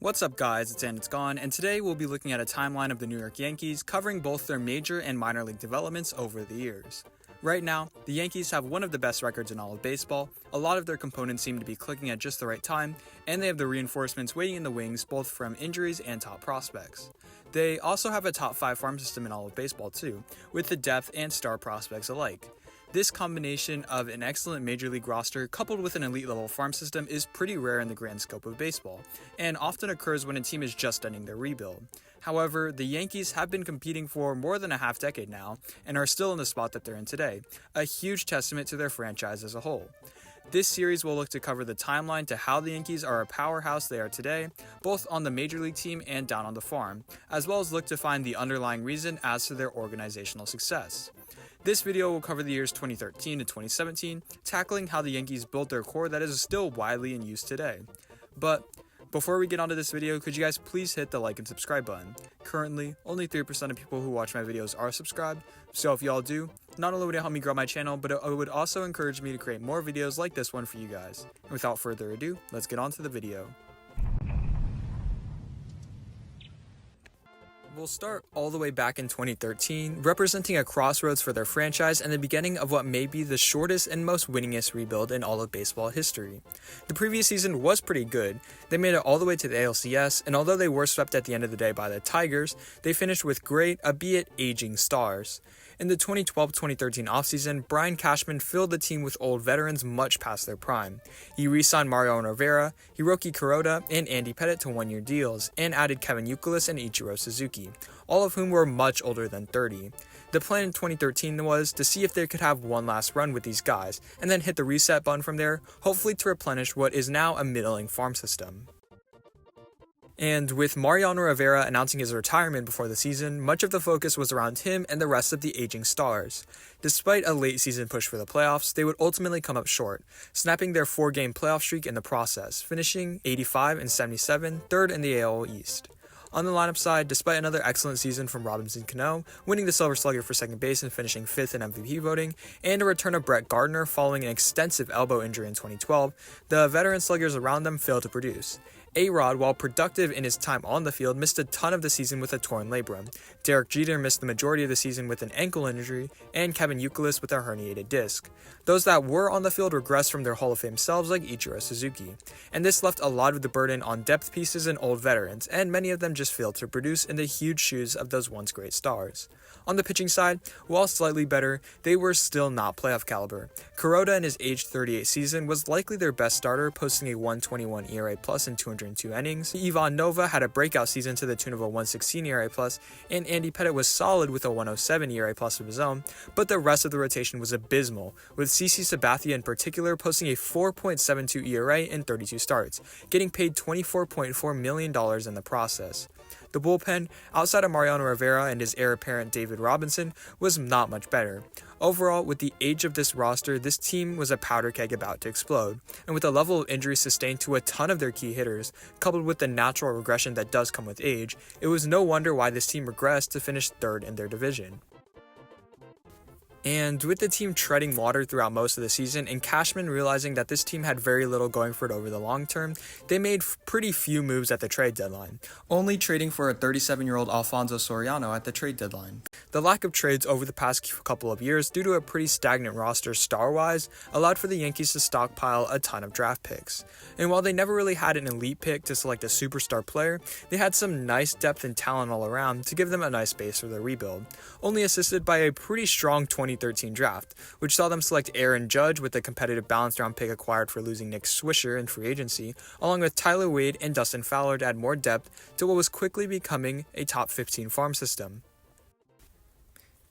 What's up guys, it's Gone, and today we'll be looking at a timeline of the New York Yankees covering both their major and minor league developments over the years. Right now, the Yankees have one of the best records in all of baseball, a lot of their components seem to be clicking at just the right time, and they have the reinforcements waiting in the wings both from injuries and top prospects. They also have a top 5 farm system in all of baseball too, with the depth and star prospects alike. This combination of an excellent major league roster coupled with an elite level farm system is pretty rare in the grand scope of baseball, and often occurs when a team is just ending their rebuild. However, the Yankees have been competing for more than a half decade now, and are still in the spot that they're in today, a huge testament to their franchise as a whole. This series will look to cover the timeline to how the Yankees are a powerhouse they are today, both on the major league team and down on the farm, as well as look to find the underlying reason as to their organizational success. This video will cover the years 2013 to 2017, tackling how the Yankees built their core that is still widely in use today. But before we get onto this video, could you guys please hit the like and subscribe button? Currently, only 3% of people who watch my videos are subscribed, so if y'all do, not only would it help me grow my channel, but it would also encourage me to create more videos like this one for you guys. And without further ado, let's get on to the video. We'll start all the way back in 2013, representing a crossroads for their franchise and the beginning of what may be the shortest and most winningest rebuild in all of baseball history. The previous season was pretty good. They made it all the way to the ALCS, and although they were swept at the end of the day by the Tigers, they finished with great, albeit aging stars. In the 2012-2013 offseason, Brian Cashman filled the team with old veterans much past their prime. He re-signed Mariano Rivera, Hiroki Kuroda, and Andy Pettitte to one-year deals, and added Kevin Youkilis and Ichiro Suzuki, all of whom were much older than 30. The plan in 2013 was to see if they could have one last run with these guys, and then hit the reset button from there, hopefully to replenish what is now a middling farm system. And with Mariano Rivera announcing his retirement before the season, much of the focus was around him and the rest of the aging stars. Despite a late season push for the playoffs, they would ultimately come up short, snapping their 4-game playoff streak in the process, finishing 85-77, third in the AL East. On the lineup side, despite another excellent season from Robinson Cano, winning the Silver Slugger for second base and finishing 5th in MVP voting, and a return of Brett Gardner following an extensive elbow injury in 2012, the veteran sluggers around them failed to produce. A-Rod, while productive in his time on the field, missed a ton of the season with a torn labrum. Derek Jeter missed the majority of the season with an ankle injury, and Kevin Youkilis with a herniated disc. Those that were on the field regressed from their Hall of Fame selves like Ichiro Suzuki, and this left a lot of the burden on depth pieces and old veterans, and many of them just failed to produce in the huge shoes of those once great stars. On the pitching side, while slightly better, they were still not playoff caliber. Kuroda in his age 38 season was likely their best starter, posting a 1.21 ERA plus in 202 innings. Ivan Nova had a breakout season to the tune of a 1.16 ERA plus, and Andy Pettitte was solid with a 1.07 ERA plus of his own, but the rest of the rotation was abysmal, with CC Sabathia in particular posting a 4.72 ERA in 32 starts, getting paid $24.4 million in the process. The bullpen, outside of Mariano Rivera and his heir apparent David Robinson, was not much better. Overall, with the age of this roster, this team was a powder keg about to explode, and with the level of injuries sustained to a ton of their key hitters, coupled with the natural regression that does come with age, it was no wonder why this team regressed to finish 3rd in their division. And with the team treading water throughout most of the season, and Cashman realizing that this team had very little going for it over the long term, they made pretty few moves at the trade deadline, only trading for a 37-year-old Alfonso Soriano at the trade deadline. The lack of trades over the past couple of years, due to a pretty stagnant roster star-wise, allowed for the Yankees to stockpile a ton of draft picks. And while they never really had an elite pick to select a superstar player, they had some nice depth and talent all around to give them a nice base for their rebuild, only assisted by a pretty strong 2013 draft, which saw them select Aaron Judge with a competitive balanced round pick acquired for losing Nick Swisher in free agency, along with Tyler Wade and Dustin Fowler to add more depth to what was quickly becoming a top 15 farm system.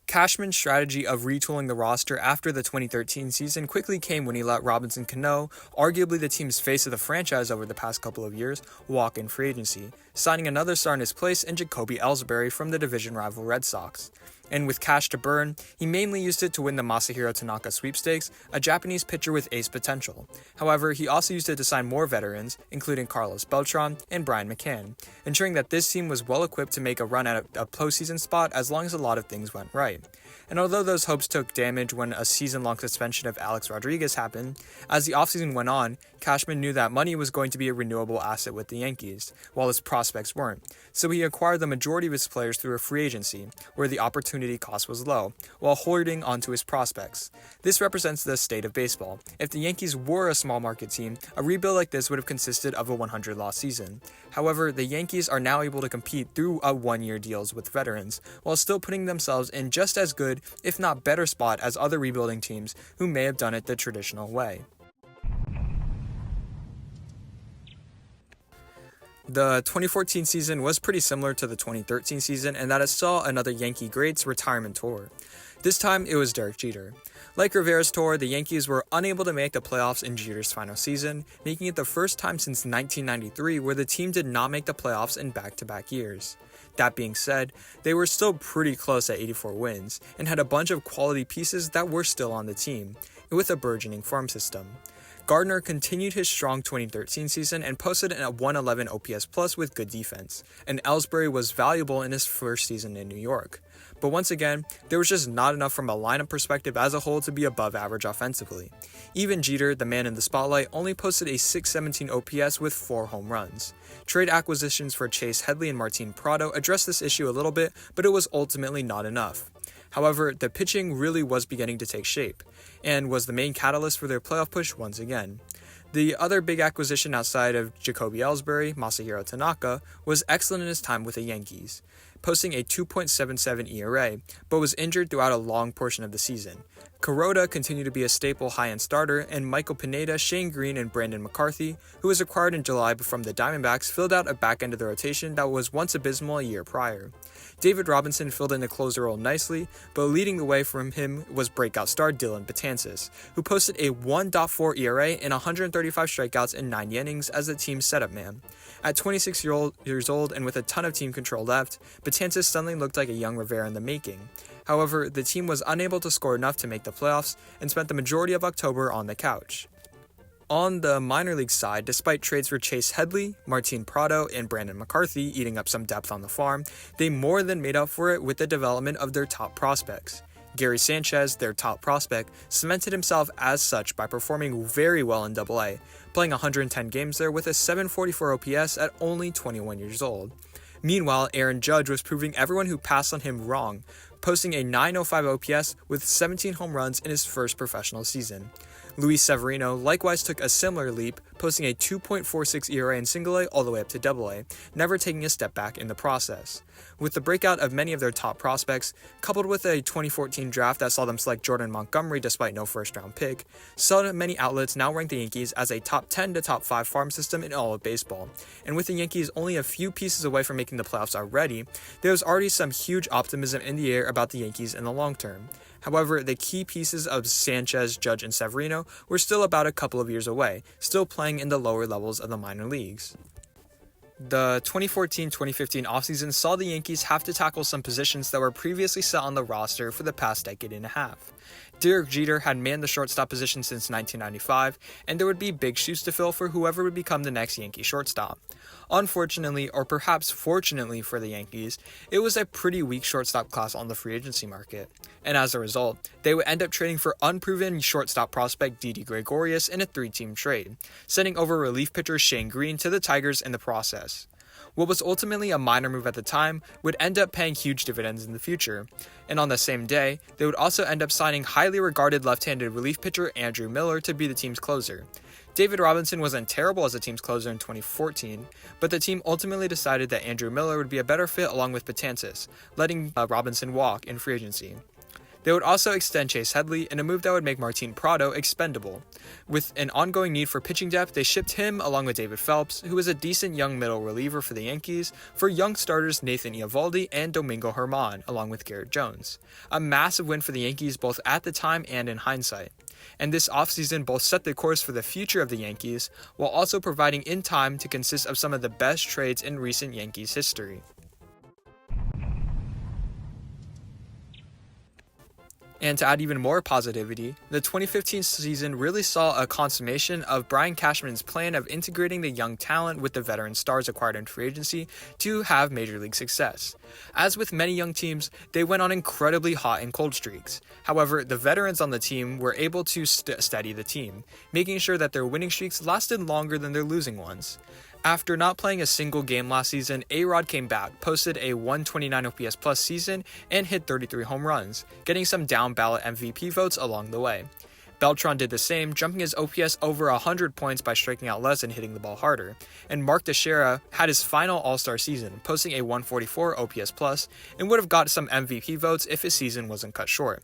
Cashman's strategy of retooling the roster after the 2013 season quickly came when he let Robinson Cano, arguably the team's face of the franchise over the past couple of years, walk in free agency, signing another star in his place in Jacoby Ellsbury from the division rival Red Sox. And with cash to burn, he mainly used it to win the Masahiro Tanaka sweepstakes, a Japanese pitcher with ace potential. However, he also used it to sign more veterans, including Carlos Beltran and Brian McCann, ensuring that this team was well equipped to make a run at a postseason spot as long as a lot of things went right. And although those hopes took damage when a season-long suspension of Alex Rodriguez happened, as the offseason went on, Cashman knew that money was going to be a renewable asset with the Yankees, while his prospects weren't. So he acquired the majority of his players through a free agency, where the opportunity cost was low, while hoarding onto his prospects. This represents the state of baseball. If the Yankees were a small market team, a rebuild like this would have consisted of a 100-loss season. However, the Yankees are now able to compete through one-year deals with veterans, while still putting themselves in just as good, if not better spot as other rebuilding teams who may have done it the traditional way. The 2014 season was pretty similar to the 2013 season in that it saw another Yankee great's retirement tour. This time, it was Derek Jeter. Like Rivera's tour, the Yankees were unable to make the playoffs in Jeter's final season, making it the first time since 1993 where the team did not make the playoffs in back-to-back years. That being said, they were still pretty close at 84 wins, and had a bunch of quality pieces that were still on the team, with a burgeoning farm system. Gardner continued his strong 2013 season and posted a 111 OPS plus with good defense, and Ellsbury was valuable in his first season in New York. But once again, there was just not enough from a lineup perspective as a whole to be above average offensively. Even Jeter, the man in the spotlight, only posted a 617 OPS with 4 home runs. Trade acquisitions for Chase Headley and Martin Prado addressed this issue a little bit, but it was ultimately not enough. However, the pitching really was beginning to take shape, and was the main catalyst for their playoff push once again. The other big acquisition outside of Jacoby Ellsbury, Masahiro Tanaka, was excellent in his time with the Yankees, posting a 2.77 ERA, but was injured throughout a long portion of the season. Kuroda continued to be a staple high-end starter, and Michael Pineda, Shane Green, and Brandon McCarthy, who was acquired in July from the Diamondbacks, filled out a back end of the rotation that was once abysmal a year prior. David Robinson filled in the closer role nicely, but leading the way from him was breakout star Dylan Betances, who posted a 1.4 ERA and 135 strikeouts in 9 innings as the team's setup man. At 26 years old and with a ton of team control left, Betances suddenly looked like a young Rivera in the making. However, the team was unable to score enough to make the playoffs and spent the majority of October on the couch. On the minor league side, despite trades for Chase Headley, Martin Prado, and Brandon McCarthy eating up some depth on the farm, they more than made up for it with the development of their top prospects. Gary Sanchez, their top prospect, cemented himself as such by performing very well in AA, playing 110 games there with a 744 OPS at only 21 years old. Meanwhile, Aaron Judge was proving everyone who passed on him wrong, posting a 905 OPS with 17 home runs in his first professional season. Luis Severino likewise took a similar leap, posting a 2.46 ERA in Single-A all the way up to Double-A, never taking a step back in the process. With the breakout of many of their top prospects, coupled with a 2014 draft that saw them select Jordan Montgomery despite no first-round pick, saw many outlets now rank the Yankees as a top 10 to top 5 farm system in all of baseball. And with the Yankees only a few pieces away from making the playoffs already, there was already some huge optimism in the air about the Yankees in the long term. However, the key pieces of Sanchez, Judge, and Severino were still about a couple of years away, still playing in the lower levels of the minor leagues. The 2014-2015 offseason saw the Yankees have to tackle some positions that were previously set on the roster for the past decade and a half. Derek Jeter had manned the shortstop position since 1995, and there would be big shoes to fill for whoever would become the next Yankee shortstop. Unfortunately, or perhaps fortunately for the Yankees, it was a pretty weak shortstop class on the free agency market, and as a result, they would end up trading for unproven shortstop prospect Didi Gregorius in a 3-team trade, sending over relief pitcher Shane Green to the Tigers in the process. What was ultimately a minor move at the time would end up paying huge dividends in the future, and on the same day, they would also end up signing highly regarded left-handed relief pitcher Andrew Miller to be the team's closer. David Robinson wasn't terrible as the team's closer in 2014, but the team ultimately decided that Andrew Miller would be a better fit along with Betances, letting Robinson walk in free agency. They would also extend Chase Headley in a move that would make Martin Prado expendable. With an ongoing need for pitching depth, they shipped him along with David Phelps, who is a decent young middle reliever for the Yankees, for young starters Nathan Eovaldi and Domingo Germán, along with Garrett Jones. A massive win for the Yankees both at the time and in hindsight. And this offseason both set the course for the future of the Yankees, while also providing in time to consist of some of the best trades in recent Yankees history. And to add even more positivity, the 2015 season really saw a consummation of Brian Cashman's plan of integrating the young talent with the veteran stars acquired in free agency to have major league success. As with many young teams, they went on incredibly hot and cold streaks. However, the veterans on the team were able to steady the team, making sure that their winning streaks lasted longer than their losing ones. After not playing a single game last season, A-Rod came back, posted a 129 OPS plus season, and hit 33 home runs, getting some down-ballot MVP votes along the way. Beltran did the same, jumping his OPS over 100 points by striking out less and hitting the ball harder. And Mark Teixeira had his final All-Star season, posting a 144 OPS plus, and would have got some MVP votes if his season wasn't cut short.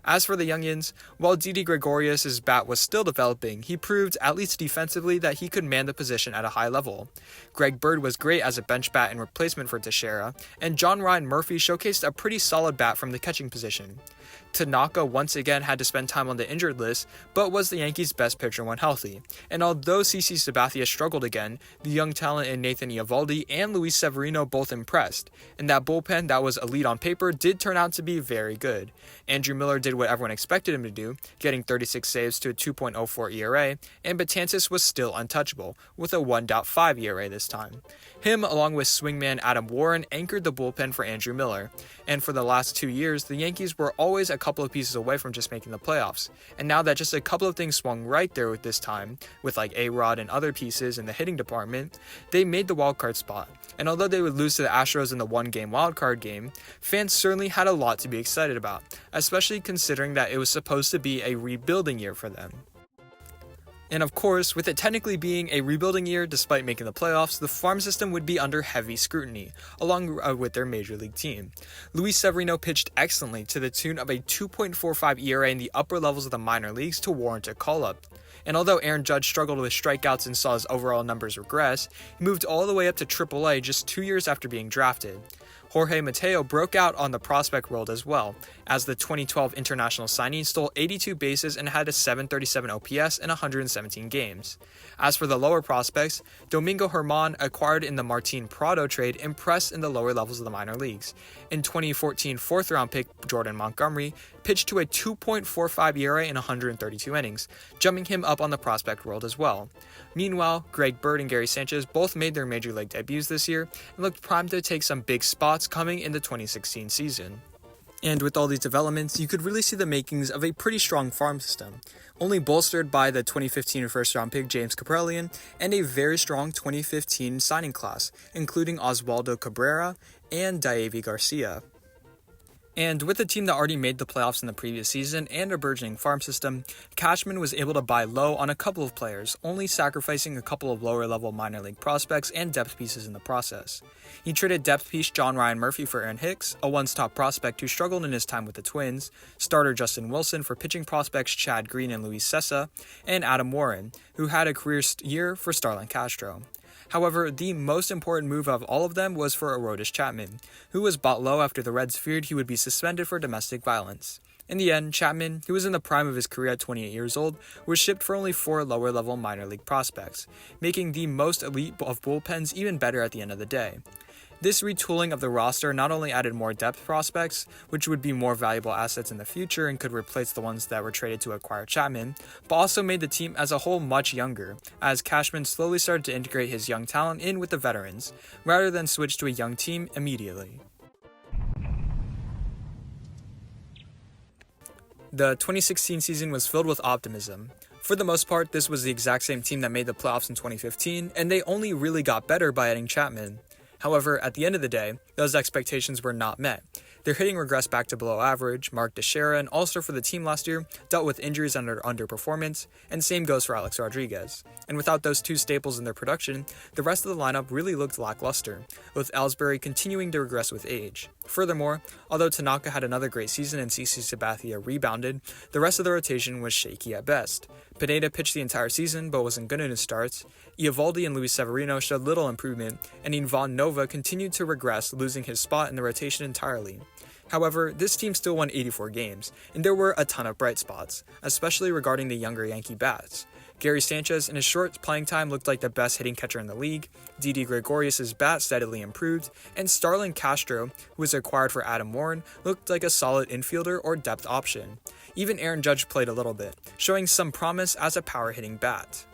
As for the youngins, while Didi Gregorius' bat was still developing, he proved, at least defensively, that he could man the position at a high level. Greg Bird was great as a bench bat in replacement for Teixeira, and John Ryan Murphy showcased a pretty solid bat from the catching position. Tanaka once again had to spend time on the injured list, but was the Yankees' best pitcher when healthy. And although CC Sabathia struggled again, the young talent in Nathan Eovaldi and Luis Severino both impressed, and that bullpen that was elite on paper did turn out to be very good. Andrew Miller did what everyone expected him to do, getting 36 saves to a 2.04 ERA, and Betances was still untouchable, with a 1.5 ERA this time. Him, along with swingman Adam Warren, anchored the bullpen for Andrew Miller, and for the last 2 years, the Yankees were always a couple of pieces away from just making the playoffs, and now that just a couple of things swung right there with this time, with like A-Rod and other pieces in the hitting department, they made the wildcard spot. And although they would lose to the Astros in the one-game wildcard game, fans certainly had a lot to be excited about, especially considering that it was supposed to be a rebuilding year for them. And of course, with it technically being a rebuilding year despite making the playoffs, the farm system would be under heavy scrutiny, along with their major league team. Luis Severino pitched excellently to the tune of a 2.45 ERA in the upper levels of the minor leagues to warrant a call-up. And although Aaron Judge struggled with strikeouts and saw his overall numbers regress, he moved all the way up to AAA just 2 years after being drafted. Jorge Mateo broke out on the prospect world as well, as the 2012 international signing stole 82 bases and had a 737 OPS in 117 games. As for the lower prospects, Domingo Germán, acquired in the Martin Prado trade, impressed in the lower levels of the minor leagues. In 2014, fourth-round pick Jordan Montgomery pitched to a 2.45 ERA in 132 innings, jumping him up on the prospect world as well. Meanwhile, Greg Bird and Gary Sanchez both made their major league debuts this year and looked primed to take some big spots coming in the 2016 season. And with all these developments, you could really see the makings of a pretty strong farm system, only bolstered by the 2015 first-round pick James Kaprielian and a very strong 2015 signing class, including Oswaldo Cabrera and Deivi Garcia. And with a team that already made the playoffs in the previous season and a burgeoning farm system, Cashman was able to buy low on a couple of players, only sacrificing a couple of lower-level minor league prospects and depth pieces in the process. He traded depth piece John Ryan Murphy for Aaron Hicks, a once-top prospect who struggled in his time with the Twins, starter Justin Wilson for pitching prospects Chad Green and Luis Sessa, and Adam Warren, who had a career year for Starlin Castro. However, the most important move of all of them was for Aroldis Chapman, who was bought low after the Reds feared he would be suspended for domestic violence. In the end, Chapman, who was in the prime of his career at 28 years old, was shipped for only 4 lower-level minor league prospects, making the most elite of bullpens even better at the end of the day. This retooling of the roster not only added more depth prospects, which would be more valuable assets in the future and could replace the ones that were traded to acquire Chapman, but also made the team as a whole much younger, as Cashman slowly started to integrate his young talent in with the veterans, rather than switch to a young team immediately. The 2016 season was filled with optimism. For the most part, this was the exact same team that made the playoffs in 2015, and they only really got better by adding Chapman. However, at the end of the day, those expectations were not met. Their hitting regressed back to below average. Mark Teixeira, an all-star for the team last year, dealt with injuries and underperformance, and same goes for Alex Rodriguez. And without those two staples in their production, the rest of the lineup really looked lackluster, with Ellsbury continuing to regress with age. Furthermore, although Tanaka had another great season and CC Sabathia rebounded, the rest of the rotation was shaky at best. Pineda pitched the entire season but wasn't good in his starts. Eovaldi and Luis Severino showed little improvement, and Ivan Nova continued to regress, losing his spot in the rotation entirely. However, this team still won 84 games, and there were a ton of bright spots, especially regarding the younger Yankee bats. Gary Sanchez, in his short playing time, looked like the best hitting catcher in the league. Didi Gregorius' bat steadily improved, and Starlin Castro, who was acquired for Adam Warren, looked like a solid infielder or depth option. Even Aaron Judge played a little bit, showing some promise as a power-hitting bat.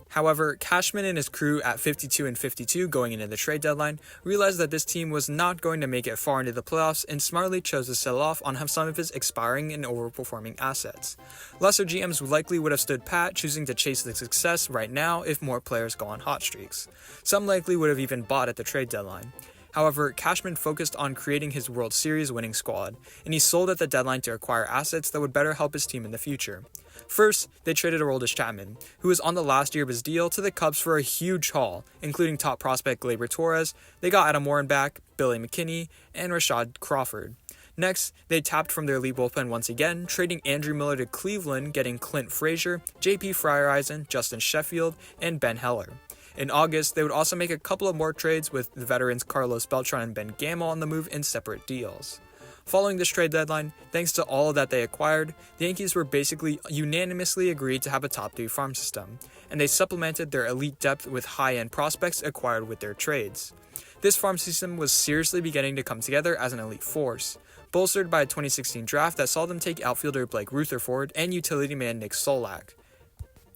However, Cashman and his crew at 52 and 52 going into the trade deadline realized that this team was not going to make it far into the playoffs and smartly chose to sell off on some of his expiring and overperforming assets. Lesser GMs likely would have stood pat, choosing to chase the success right now if more players go on hot streaks. Some likely would have even bought at the trade deadline. However, Cashman focused on creating his World Series winning squad, and he sold at the deadline to acquire assets that would better help his team in the future. First, they traded Aroldis Chapman, who was on the last year of his deal, to the Cubs for a huge haul, including top prospect Gleyber Torres. They got Adam Warren back, Billy McKinney, and Rashad Crawford. Next, they tapped from their elite bullpen once again, trading Andrew Miller to Cleveland, getting Clint Frazier, J.P. Fryereisen, Justin Sheffield, and Ben Heller. In August, they would also make a couple of more trades with the veterans Carlos Beltran and Ben Gamel on the move in separate deals. Following this trade deadline, thanks to all that they acquired, the Yankees were basically unanimously agreed to have a top 3 farm system, and they supplemented their elite depth with high-end prospects acquired with their trades. This farm system was seriously beginning to come together as an elite force, bolstered by a 2016 draft that saw them take outfielder Blake Rutherford and utility man Nick Solak.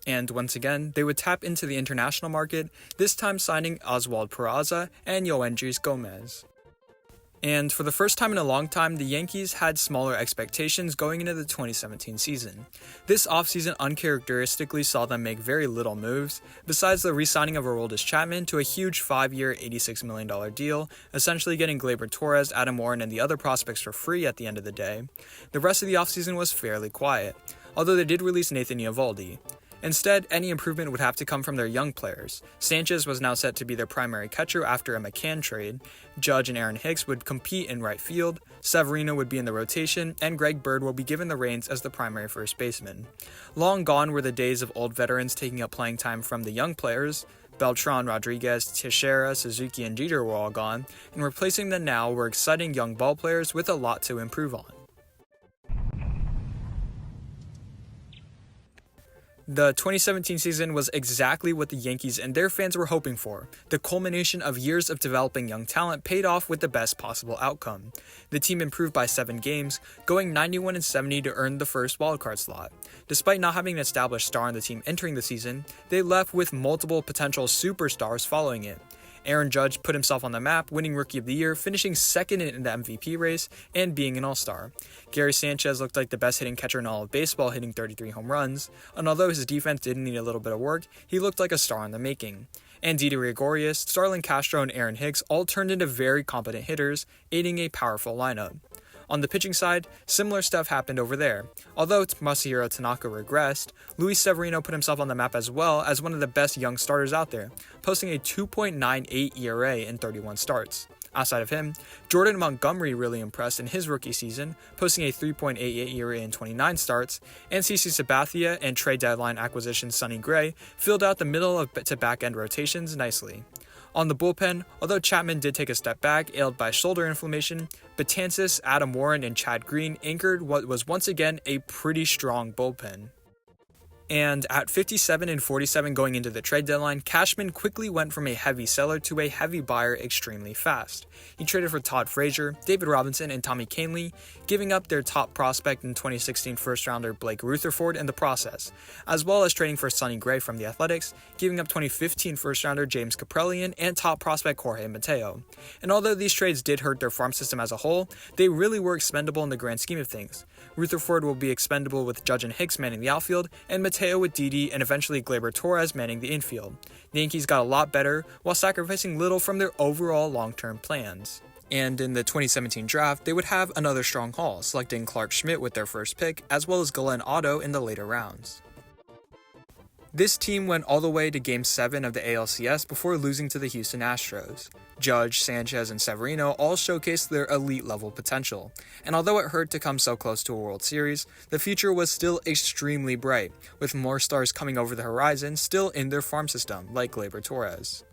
And once again, they would tap into the international market, this time signing Oswald Peraza and Yoendris Gomez. And for the first time in a long time, the Yankees had smaller expectations going into the 2017 season. This offseason uncharacteristically saw them make very little moves, besides the re-signing of Aroldis Chapman to a huge 5-year, $86 million deal, essentially getting Gleyber Torres, Adam Warren, and the other prospects for free at the end of the day. The rest of the offseason was fairly quiet, although they did release Nathan Eovaldi. Instead, any improvement would have to come from their young players. Sanchez was now set to be their primary catcher after a McCann trade. Judge and Aaron Hicks would compete in right field, Severino would be in the rotation, and Greg Bird will be given the reins as the primary first baseman. Long gone were the days of old veterans taking up playing time from the young players. Beltran, Rodriguez, Teixeira, Suzuki, and Jeter were all gone, and replacing them now were exciting young ball players with a lot to improve on. The 2017 season was exactly what the Yankees and their fans were hoping for. The culmination of years of developing young talent paid off with the best possible outcome. The team improved by 7 games, going 91-70 to earn the first wildcard slot. Despite not having an established star on the team entering the season, they left with multiple potential superstars following it. Aaron Judge put himself on the map, winning Rookie of the Year, finishing second in the MVP race, and being an All-Star. Gary Sanchez looked like the best hitting catcher in all of baseball, hitting 33 home runs, and although his defense did need a little bit of work, he looked like a star in the making. And Didi Gregorius, Starlin Castro, and Aaron Hicks all turned into very competent hitters, aiding a powerful lineup. On the pitching side, similar stuff happened over there. Although Masahiro Tanaka regressed, Luis Severino put himself on the map as well as one of the best young starters out there, posting a 2.98 ERA in 31 starts. Outside of him, Jordan Montgomery really impressed in his rookie season, posting a 3.88 ERA in 29 starts, and CC Sabathia and trade deadline acquisition Sonny Gray filled out the middle of to back-end rotations nicely. On the bullpen, although Chapman did take a step back, ailed by shoulder inflammation, Betances, Adam Warren, and Chad Green anchored what was once again a pretty strong bullpen. And at 57 and 47 going into the trade deadline, Cashman quickly went from a heavy seller to a heavy buyer extremely fast. He traded for Todd Frazier, David Robinson, and Tommy Kahnle, giving up their top prospect in 2016 first-rounder Blake Rutherford in the process, as well as trading for Sonny Gray from the Athletics, giving up 2015 first-rounder James Kaprielian and top prospect Jorge Mateo. And although these trades did hurt their farm system as a whole, they really were expendable in the grand scheme of things. Rutherford will be expendable with Judge and Hicks manning the outfield, and Mateo with Didi and eventually Gleyber Torres manning the infield. The Yankees got a lot better while sacrificing little from their overall long-term plans. And in the 2017 draft, they would have another strong haul, selecting Clark Schmidt with their first pick, as well as Glenn Otto in the later rounds. This team went all the way to Game 7 of the ALCS before losing to the Houston Astros. Judge, Sanchez, and Severino all showcased their elite-level potential, and although it hurt to come so close to a World Series, the future was still extremely bright, with more stars coming over the horizon still in their farm system, like Gleyber Torres.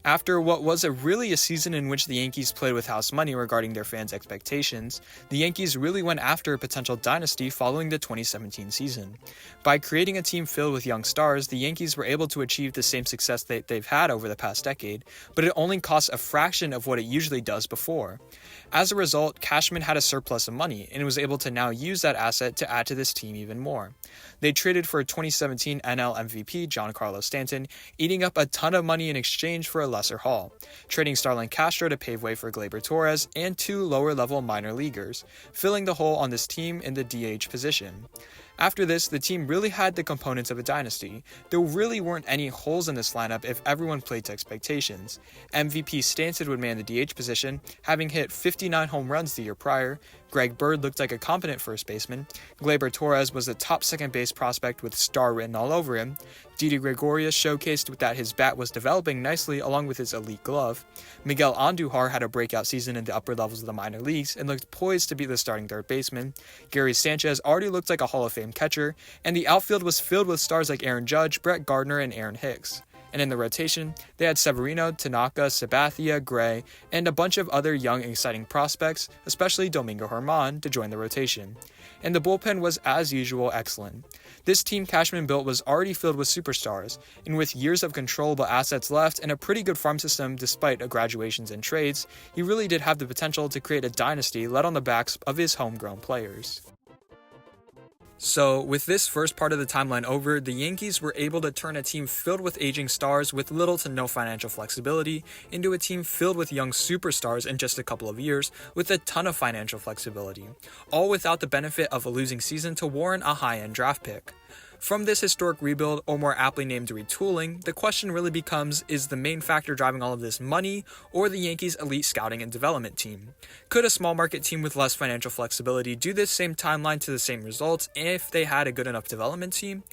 After what was really a season in which the Yankees played with house money regarding their fans' expectations, the Yankees really went after a potential dynasty following the 2017 season. By creating a team filled with young stars, the Yankees were able to achieve the same success that they've had over the past decade, but it only cost a fraction of what it usually does before. As a result, Cashman had a surplus of money and was able to now use that asset to add to this team even more. They traded for 2017 NL MVP Giancarlo Stanton, eating up a ton of money in exchange for a lesser haul, trading Starlin Castro to pave way for Gleyber Torres and 2 lower-level minor leaguers, filling the hole on this team in the DH position. After this, the team really had the components of a dynasty. There really weren't any holes in this lineup if everyone played to expectations. MVP Stanton would man the DH position, having hit 59 home runs the year prior. Greg Bird looked like a competent first baseman. Gleyber Torres was the top second base prospect with star written all over him. Didi Gregorius showcased that his bat was developing nicely along with his elite glove. Miguel Andujar had a breakout season in the upper levels of the minor leagues and looked poised to be the starting third baseman. Gary Sanchez already looked like a Hall of Fame catcher, and the outfield was filled with stars like Aaron Judge, Brett Gardner, and Aaron Hicks. And in the rotation, they had Severino, Tanaka, Sabathia, Gray, and a bunch of other young and exciting prospects, especially Domingo Germán, to join the rotation. And the bullpen was, as usual, excellent. This team Cashman built was already filled with superstars, and with years of controllable assets left and a pretty good farm system despite graduations and trades, he really did have the potential to create a dynasty led on the backs of his homegrown players. So, with this first part of the timeline over, the Yankees were able to turn a team filled with aging stars with little to no financial flexibility into a team filled with young superstars in just a couple of years with a ton of financial flexibility, all without the benefit of a losing season to warrant a high-end draft pick. From this historic rebuild, or more aptly named retooling, the question really becomes, is the main factor driving all of this money, or the Yankees' elite scouting and development team? Could a small market team with less financial flexibility do this same timeline to the same results if they had a good enough development team?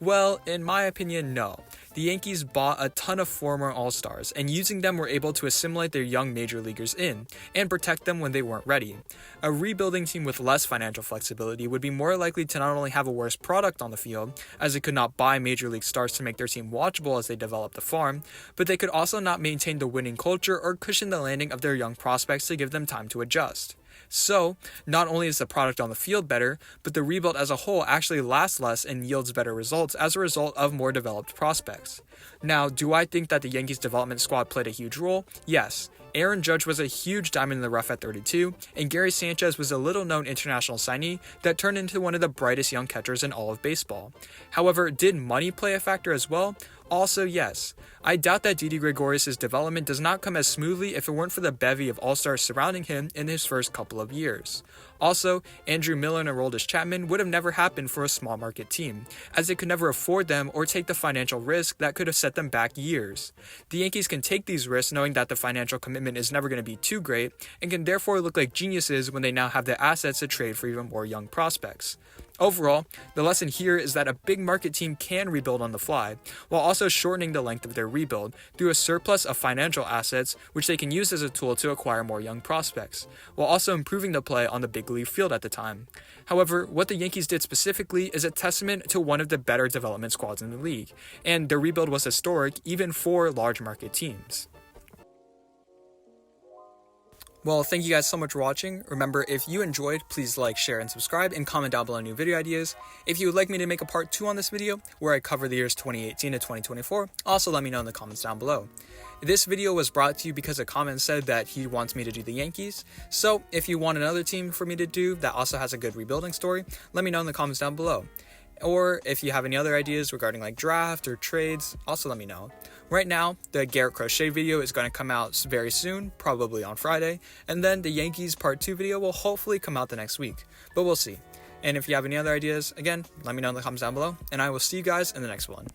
Well, in my opinion, no. The Yankees bought a ton of former All-Stars, and using them were able to assimilate their young major leaguers in, and protect them when they weren't ready. A rebuilding team with less financial flexibility would be more likely to not only have a worse product on the field, as it could not buy major league stars to make their team watchable as they developed the farm, but they could also not maintain the winning culture or cushion the landing of their young prospects to give them time to adjust. So, not only is the product on the field better, but the rebuild as a whole actually lasts less and yields better results as a result of more developed prospects. Now, do I think that the Yankees development squad played a huge role? Yes. Aaron Judge was a huge diamond in the rough at 32, and Gary Sanchez was a little-known international signee that turned into one of the brightest young catchers in all of baseball. However, did money play a factor as well? Also, yes. I doubt that Didi Gregorius' development does not come as smoothly if it weren't for the bevy of all-stars surrounding him in his first couple of years. Also, Andrew Miller and Aroldis Chapman would have never happened for a small market team, as they could never afford them or take the financial risk that could have set them back years. The Yankees can take these risks knowing that the financial commitment is never going to be too great, and can therefore look like geniuses when they now have the assets to trade for even more young prospects. Overall, the lesson here is that a big market team can rebuild on the fly, while also shortening the length of their rebuild through a surplus of financial assets which they can use as a tool to acquire more young prospects, while also improving the play on the big league field at the time. However, what the Yankees did specifically is a testament to one of the better development squads in the league, and their rebuild was historic even for large market teams. Well, thank you guys so much for watching. Remember, if you enjoyed, please like, share, and subscribe, and comment down below new video ideas. If you would like me to make a part 2 on this video, where I cover the years 2018 to 2024, also let me know in the comments down below. This video was brought to you because a comment said that he wants me to do the Yankees, so if you want another team for me to do that also has a good rebuilding story, let me know in the comments down below. Or if you have any other ideas regarding like draft or trades, also let me know. Right now, the Garrett Crochet video is going to come out very soon, probably on Friday, and then the Yankees part 2 video will hopefully come out the next week, but we'll see. And if you have any other ideas, again, let me know in the comments down below, and I will see you guys in the next one.